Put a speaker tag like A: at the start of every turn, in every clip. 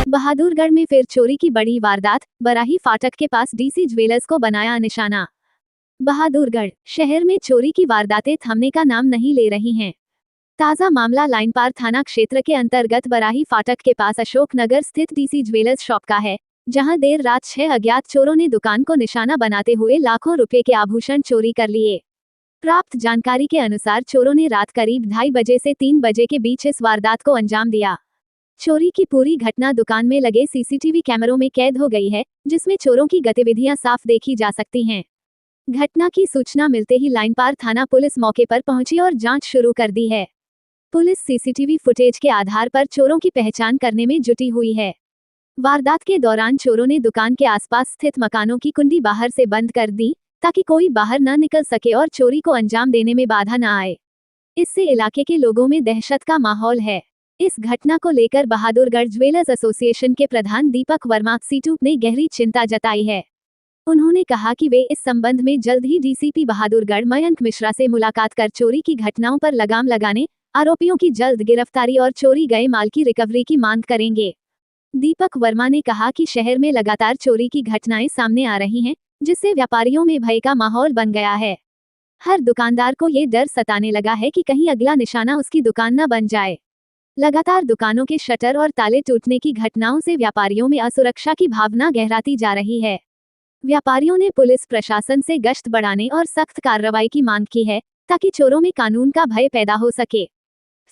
A: बहादुरगढ़ में फिर चोरी की बड़ी वारदात, बराही फाटक के पास डीसी ज्वेलर्स को बनाया निशाना। बहादुरगढ़ शहर में चोरी की वारदातें थमने का नाम नहीं ले रही हैं। ताजा मामला लाइन पार थाना क्षेत्र के अंतर्गत बराही फाटक के पास अशोक नगर स्थित डीसी ज्वेलर्स शॉप का है, जहां देर रात 6 अज्ञात चोरों ने दुकान को निशाना बनाते हुए लाखों रुपए के आभूषण चोरी कर लिए। प्राप्त जानकारी के अनुसार चोरों ने रात करीब 2:30 बजे से 3 बजे के बीच इस वारदात को अंजाम दिया। चोरी की पूरी घटना दुकान में लगे सीसीटीवी कैमरों में कैद हो गई है, जिसमें चोरों की गतिविधियां साफ देखी जा सकती हैं। घटना की सूचना मिलते ही लाइन पार थाना पुलिस मौके पर पहुंची और जांच शुरू कर दी है। पुलिस सीसीटीवी फुटेज के आधार पर चोरों की पहचान करने में जुटी हुई है। वारदात के दौरान चोरों ने दुकान के आसपास स्थित मकानों की कुंडी बाहर से बंद कर दी, ताकि कोई बाहर न निकल सके और चोरी को अंजाम देने में बाधा न आए। इससे इलाके के लोगों में दहशत का माहौल है। इस घटना को लेकर बहादुरगढ़ ज्वेलर्स एसोसिएशन के प्रधान दीपक वर्मा सीटू ने गहरी चिंता जताई है। उन्होंने कहा कि वे इस संबंध में जल्द ही डीसीपी बहादुरगढ़ मयंक मिश्रा से मुलाकात कर चोरी की घटनाओं पर लगाम लगाने, आरोपियों की जल्द गिरफ्तारी और चोरी गए माल की रिकवरी की मांग करेंगे। दीपक वर्मा ने कहा कि शहर में लगातार चोरी की घटनाएं सामने आ रही हैं, जिससे व्यापारियों में भय का माहौल बन गया है। हर दुकानदार को ये डर सताने लगा है कि कहीं अगला निशाना उसकी दुकान न बन जाए। लगातार दुकानों के शटर और ताले टूटने की घटनाओं से व्यापारियों में असुरक्षा की भावना गहराती जा रही है। व्यापारियों ने पुलिस प्रशासन से गश्त बढ़ाने और सख्त कार्रवाई की मांग की है, ताकि चोरों में कानून का भय पैदा हो सके।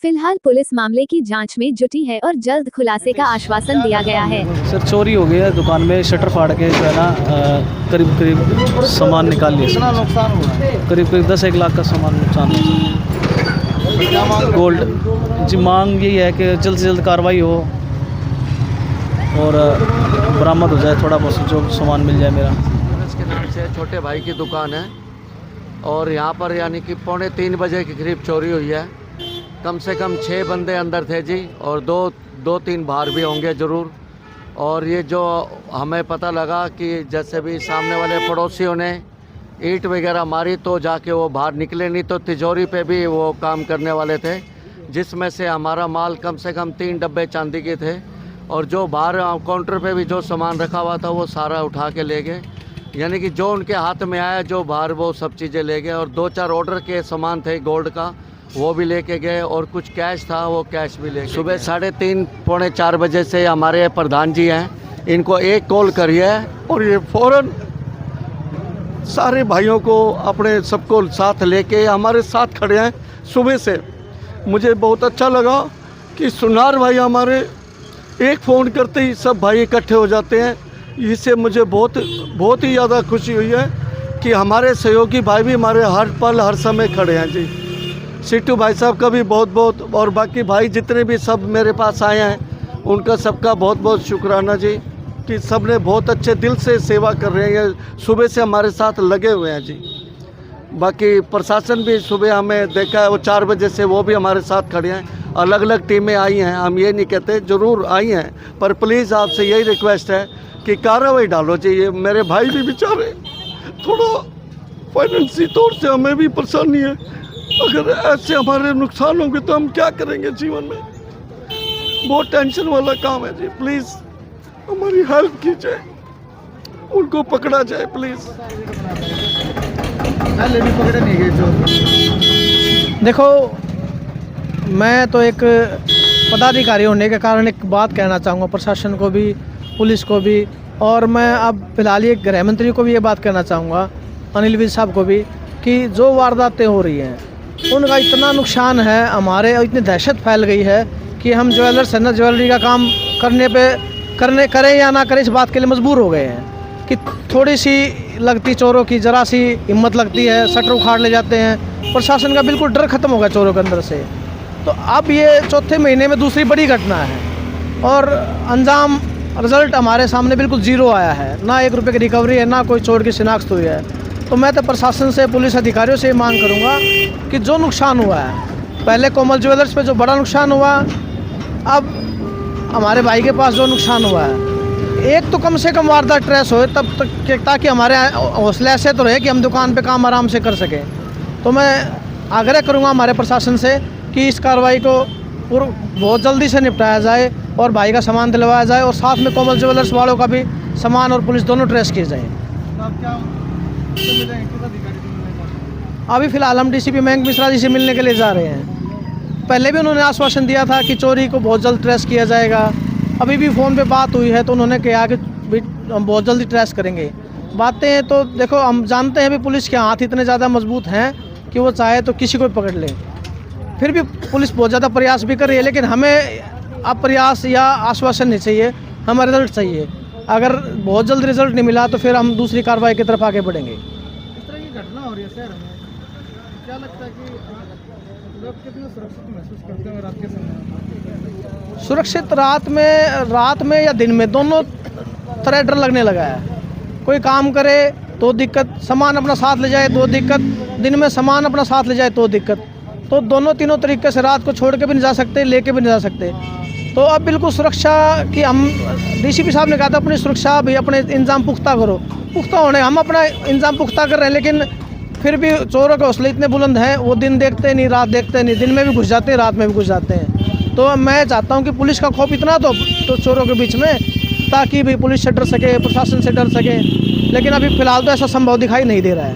A: फिलहाल पुलिस मामले की जांच में जुटी है और जल्द खुलासे का आश्वासन दिया गया है।
B: सर चोरी हो गई है दुकान में, शटर फाड़ के जो है ना करीब सामान निकाल लिया। कितना नुकसान हुआ? करीब 10-1 लाख का सामान नुकसान हुआ। गोल्ड जी मांग यही है कि जल्द से जल्द कार्रवाई हो और बरामद हो जाए, थोड़ा बहुत जो सामान मिल जाए। मेरा
C: के नाम से छोटे भाई की दुकान है और यहाँ पर यानी कि 2:45 बजे के करीब चोरी हुई है। कम से कम 6 बंदे अंदर थे जी और 2-3 बाहर भी होंगे ज़रूर। और ये जो हमें पता लगा कि जैसे भी सामने वाले पड़ोसियों ने ईंट वगैरह मारी तो जाके वो बाहर निकले, नहीं तो तिजोरी पे भी वो काम करने वाले थे, जिसमें से हमारा माल कम से कम 3 डब्बे चांदी के थे और जो बाहर काउंटर पे भी जो सामान रखा हुआ था वो सारा उठा के ले गए। यानी कि जो उनके हाथ में आया जो बाहर वो सब चीज़ें ले गए और 2-4 ऑर्डर के सामान थे गोल्ड का वो भी लेके गए और कुछ कैश था वो कैश भी ले। सुबह 3:30-4 बजे से हमारे प्रधान जी हैं, इनको एक कॉल करिए और ये फ़ौरन सारे भाइयों को अपने सबको साथ लेके हमारे साथ खड़े हैं। सुबह से मुझे बहुत अच्छा लगा कि सुनार भाई हमारे एक फ़ोन करते ही सब भाई इकट्ठे हो जाते हैं। इससे मुझे बहुत ही ज़्यादा खुशी हुई है कि हमारे सहयोगी भाई भी हमारे हर पल हर समय खड़े हैं जी। सिट्टू भाई साहब का भी बहुत और बाकी भाई जितने भी सब मेरे पास आए हैं उनका सबका बहुत शुक्राना जी, कि सब ने बहुत अच्छे दिल से सेवा कर रहे हैं, सुबह से हमारे साथ लगे हुए हैं जी। बाकी प्रशासन भी सुबह हमें देखा है, वो 4 बजे से वो भी हमारे साथ खड़े हैं। अलग अलग टीमें आई हैं, हम ये नहीं कहते, ज़रूर आई हैं, पर प्लीज़ आपसे यही रिक्वेस्ट है कि कार्रवाई डालो जी। ये मेरे भाई भी बेचारे थोड़ा फाइनेंशियल तौर से हमें भी परेशानी है, अगर ऐसे हमारे नुकसान होंगे तो हम क्या करेंगे जीवन में। बहुत टेंशन वाला काम है जी, प्लीज़ हमारी हेल्प की जाए, उनको पकड़ा जाए प्लीज़।
D: पकड़े नहीं गए जो। देखो मैं तो एक पदाधिकारी होने के कारण एक बात कहना चाहूँगा प्रशासन को भी, पुलिस को भी, और मैं अब फिलहाल ये गृह मंत्री को भी ये बात कहना चाहूँगा, अनिल विज साहब को भी, कि जो वारदातें हो रही हैं उनका इतना नुकसान है हमारे, इतनी दहशत फैल गई है कि हम ज्वेलर्स है ना, ज्वेलरी का काम करें या ना करें इस बात के लिए मजबूर हो गए हैं कि थोड़ी सी लगती चोरों की जरा सी हिम्मत लगती है, शटर उखाड़ ले जाते हैं। प्रशासन का बिल्कुल डर खत्म हो गया चोरों के अंदर से। तो अब ये चौथे महीने में दूसरी बड़ी घटना है और अंजाम रिजल्ट हमारे सामने बिल्कुल ज़ीरो आया है, ना 1 रुपये की रिकवरी है, ना कोई चोर की शिनाख्त हुई है। तो मैं तो प्रशासन से, पुलिस अधिकारियों से मांग करूँगा कि जो नुकसान हुआ है, पहले कोमल ज्वेलर्स पे जो बड़ा नुकसान हुआ, अब हमारे भाई के पास जो नुकसान हुआ है, एक तो कम से कम वारदात ट्रेस हो तब तक, ताकि हमारे हौसले ऐसे तो रहे कि हम दुकान पे काम आराम से कर सकें। तो मैं आग्रह करूँगा हमारे प्रशासन से कि इस कार्रवाई को बहुत जल्दी से निपटाया जाए और भाई का सामान दिलवाया जाए, और साथ में कोमल ज्वेलर्स वालों का भी सामान और पुलिस दोनों ट्रेस किए जाए। अभी फ़िलहाल हम DCP मयंक मिश्रा जी से मिलने के लिए जा रहे हैं। पहले भी उन्होंने आश्वासन दिया था कि चोरी को बहुत जल्द ट्रेस किया जाएगा। अभी भी फ़ोन पे बात हुई है तो उन्होंने कहा कि हम बहुत जल्दी ट्रेस करेंगे। बातें तो देखो, हम जानते हैं भी पुलिस के हाथ इतने ज़्यादा मजबूत हैं कि वो चाहे तो किसी को पकड़ ले। फिर भी पुलिस बहुत ज़्यादा प्रयास भी कर रही है, लेकिन हमें अब प्रयास या आश्वासन नहीं चाहिए, हमें रिजल्ट चाहिए। अगर बहुत जल्द रिजल्ट नहीं मिला तो फिर हम दूसरी कार्रवाई की तरफ आगे बढ़ेंगे।
E: इस तरह की घटना हो रही है शहर में, क्या लगता है कि लोग कितने सुरक्षित महसूस करते हैं रात के समय?
D: सुरक्षित रात में या दिन में दोनों तरह डर लगने लगा है। कोई काम करे तो दिक्कत, सामान अपना साथ ले जाए तो दिक्कत, दिन में सामान अपना साथ ले जाए तो दिक्कत। तो दोनों तीनों तरीके से रात को छोड़ के भी नहीं जा सकते, लेके भी नहीं जा सकते। तो अब बिल्कुल सुरक्षा की हम DCP साहब ने कहा था अपनी सुरक्षा भी अपने इंतजाम पुख्ता करो, पुख्ता होने हम अपना इंतजाम पुख्ता कर रहे हैं, लेकिन फिर भी चोरों के हौसले इतने बुलंद हैं, वो दिन देखते नहीं, रात देखते नहीं, दिन में भी घुस जाते हैं, रात में भी घुस जाते हैं। तो मैं चाहता हूँ कि पुलिस का खौफ इतना तो चोरों के बीच में, ताकि भी पुलिस से डर सके, प्रशासन से डर सके, लेकिन अभी फ़िलहाल तो ऐसा संभव दिखाई नहीं दे रहा है।